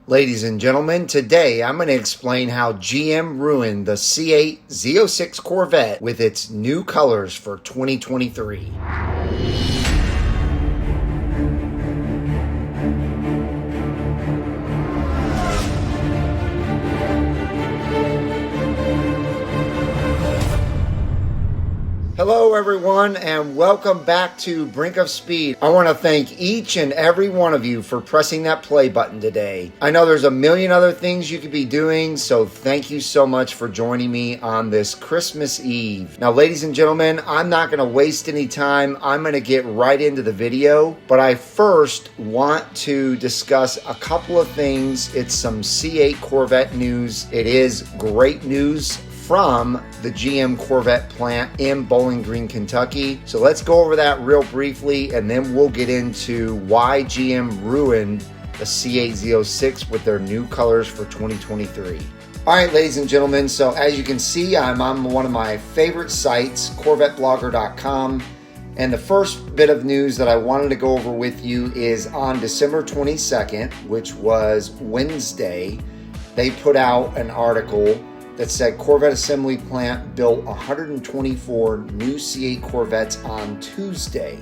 Ladies and gentlemen, today I'm going to explain how GM ruined the C8 Z06 Corvette with its new colors for 2023. Hello everyone and welcome back to Brink of Speed. I want to thank each and every one of you for pressing that play button today. I know there's a million other things you could be doing, so thank you so much for joining me on this Christmas Eve. Now ladies and gentlemen, I'm not going to waste any time. I'm going to get right into the video, but I first want to discuss a couple of things. It's some C8 Corvette news. It is great news from the GM Corvette plant in Bowling Green, Kentucky. So let's go over that real briefly and then we'll get into why GM ruined the C8 Z06 with their new colors for 2023. All right, ladies and gentlemen, so as you can see, I'm on one of my favorite sites, CorvetteBlogger.com. And the first bit of news that I wanted to go over with you is on December 22nd, which was Wednesday, they put out an article that said Corvette assembly plant built 124 new C8 Corvettes on Tuesday.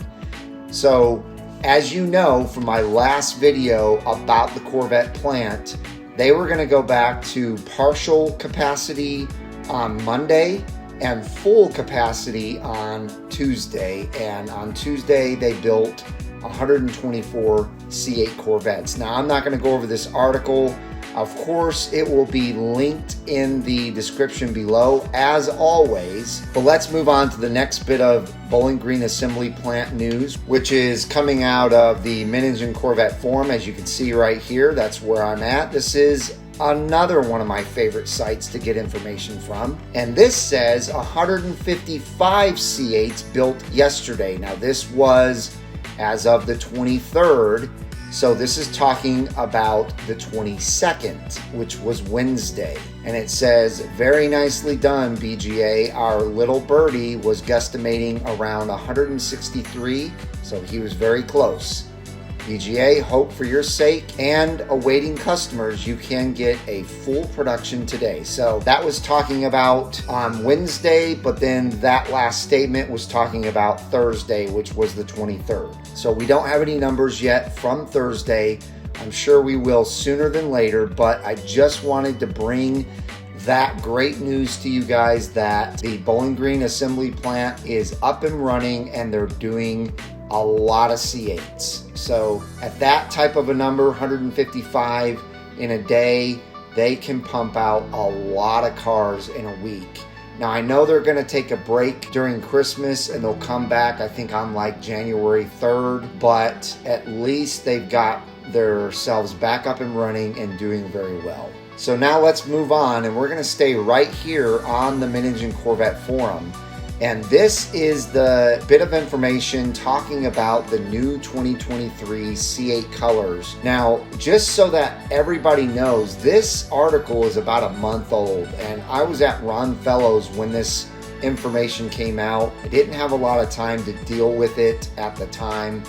So as you know from my last video about the Corvette plant, they were going to go back to partial capacity on Monday and full capacity on Tuesday. And on Tuesday they built 124 C8 Corvettes. Now I'm not going to go over this article. Of course, it will be linked in the description below, as always. But let's move on to the next bit of Bowling Green assembly plant news, which is coming out of the Mid-Engine Corvette forum. As you can see right here, that's where I'm at. This is another one of my favorite sites to get information from. And this says 155 C8s built yesterday. Now, this was as of the 23rd. So this is talking about the 22nd, which was Wednesday. And it says, very nicely done, BGA. Our little birdie was guesstimating around 163, so he was very close. BGA, hope for your sake and awaiting customers, you can get a full production today. So that was talking about on Wednesday, but then that last statement was talking about Thursday, which was the 23rd. So we don't have any numbers yet from Thursday. I'm sure we will sooner than later, but I just wanted to bring that great news to you guys that the Bowling Green assembly plant is up and running and they're doing a lot of C8s. So at that type of a number, 155 in a day, they can pump out a lot of cars in a week. Now I know they're going to take a break during Christmas and they'll come back, I think on like January 3rd, but at least they've got themselves back up and running and doing very well. So now let's move on and we're going to stay right here on the Mid-Engine Corvette forum. And this is the bit of information talking about the new 2023 C8 colors. Now, just so that everybody knows, this article is about a month old, and I was at Ron Fellows when this information came out. I didn't have a lot of time to deal with it at the time.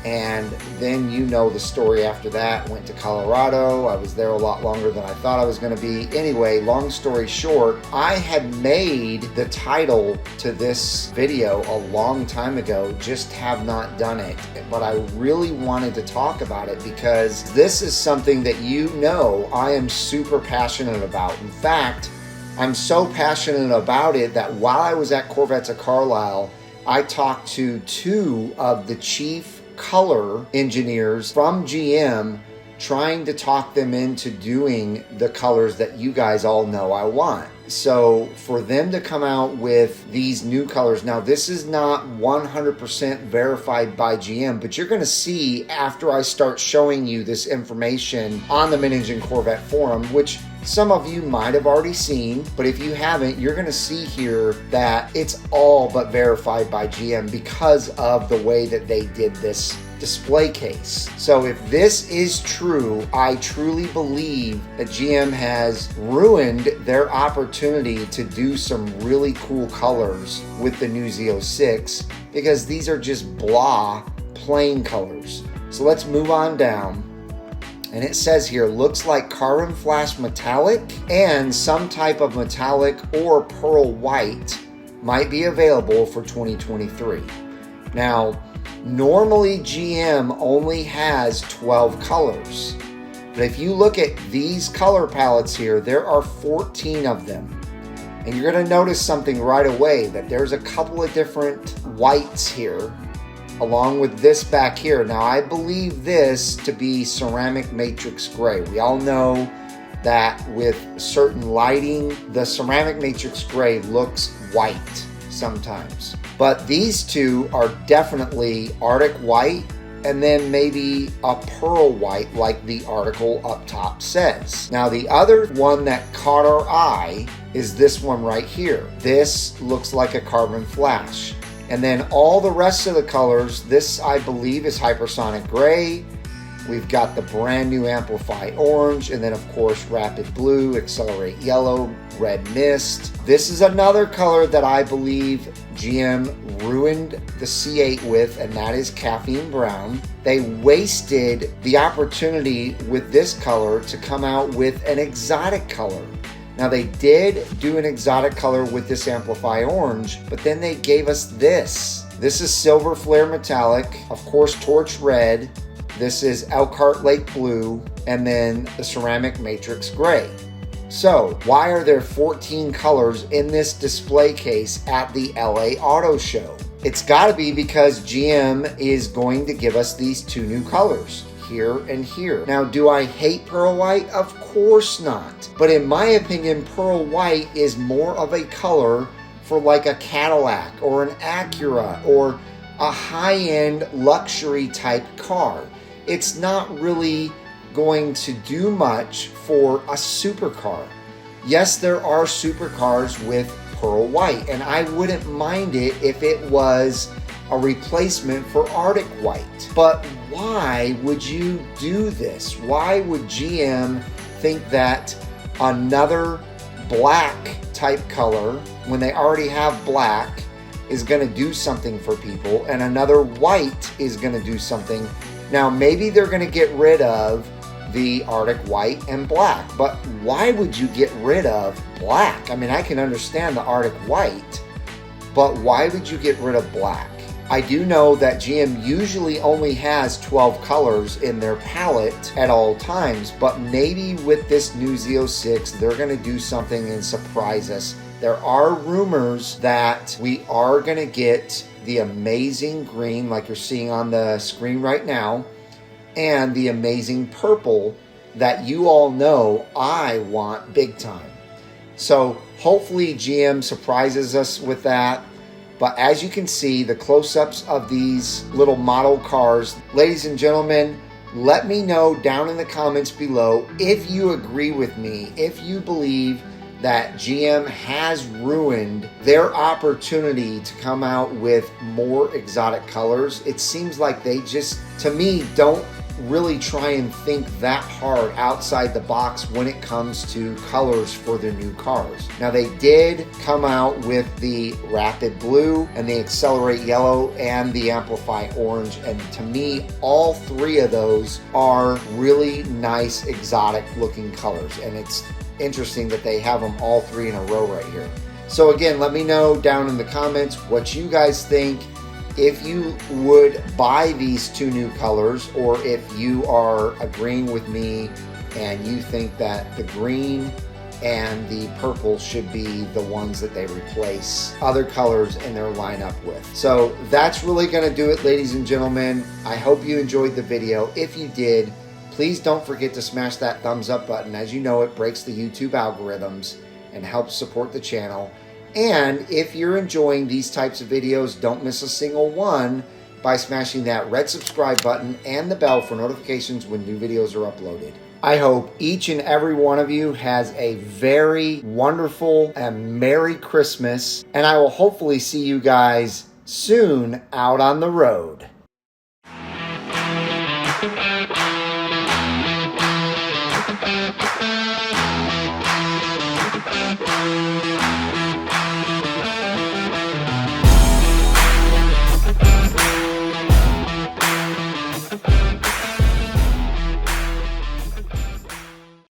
And then you know the story after that. Went to Colorado. I was there a lot longer than I thought I was going to be. Anyway, long story short, I had made the title to this video a long time ago, just have not done it. But I really wanted to talk about it because this is something that you know I am super passionate about. In fact, I'm so passionate about it that while I was at Corvettes of Carlisle, I talked to two of the chief color engineers from GM trying to talk them into doing the colors that you guys all know I want. So for them to come out with these new colors, now this is not 100% verified by GM, but you're going to see after I start showing you this information on the Mid-Engine Corvette forum, which some of you might have already seen, but if you haven't, you're going to see here that it's all but verified by GM because of the way that they did this display case. So if this is true, I truly believe that GM has ruined their opportunity to do some really cool colors with the new Z06 because these are just blah, plain colors. So let's move on down. And it says here, looks like carbon flash metallic and some type of metallic or pearl white might be available for 2023. Now, normally GM only has 12 colors. But if you look at these color palettes here, there are 14 of them. And you're going to notice something right away, that there's a couple of different whites here, along with this back here. Now, I believe this to be ceramic matrix gray. We all know that with certain lighting, the ceramic matrix gray looks white sometimes. But these two are definitely Arctic white, and then maybe a pearl white like the article up top says. Now, the other one that caught our eye is this one right here. This looks like a carbon flash. And then all the rest of the colors, this I believe is hypersonic gray. We've got the brand new Amplify orange, and then of course Rapid blue, Accelerate yellow, Red mist. This is another color that I believe GM ruined the C8 with, and that is caffeine brown. They wasted the opportunity with this color to come out with an exotic color. Now, they did do an exotic color with this Amplify orange, but then they gave us this. This is silver flare metallic, of course torch red. This is Elkhart Lake blue, and then the ceramic matrix gray. So why are there 14 colors in this display case at the LA Auto Show? It's got to be because GM is going to give us these two new colors, here and here. Now, do I hate pearl white? Of course not. But in my opinion, pearl white is more of a color for like a Cadillac or an Acura or a high-end luxury type car. It's not really going to do much for a supercar. Yes, there are supercars with pearl white, and I wouldn't mind it if it was a replacement for Arctic white. But why would you do this? Why would GM think that another black type color, when they already have black, is going to do something for people, and another white is going to do something? Now, maybe they're going to get rid of the Arctic white and black, but why would you get rid of black? I mean, I can understand the Arctic white, but why would you get rid of black? I do know that GM usually only has 12 colors in their palette at all times, but maybe with this new Z06, they're going to do something and surprise us. There are rumors that we are going to get the amazing green, like you're seeing on the screen right now, and the amazing purple that you all know I want big time. So hopefully GM surprises us with that. But as you can see, the close-ups of these little model cars, ladies and gentlemen, let me know down in the comments below if you agree with me, if you believe that GM has ruined their opportunity to come out with more exotic colors. It seems like they just, to me, don't really try and think that hard outside the box when it comes to colors for their new cars. Now, they did come out with the Rapid blue and the Accelerate yellow and the Amplify orange, and to me, all three of those are really nice exotic looking colors, and it's interesting that they have them all three in a row right here. So again, let me know down in the comments what you guys think, if you would buy these two new colors, or if you are agreeing with me and you think that the green and the purple should be the ones that they replace other colors in their lineup with. So that's really going to do it, ladies and gentlemen. I hope you enjoyed the video. If you did, please don't forget to smash that thumbs up button. As you know, it breaks the YouTube algorithms and helps support the channel. And if you're enjoying these types of videos, don't miss a single one by smashing that red subscribe button and the bell for notifications when new videos are uploaded. I hope each and every one of you has a very wonderful and Merry Christmas, and I will hopefully see you guys soon out on the road.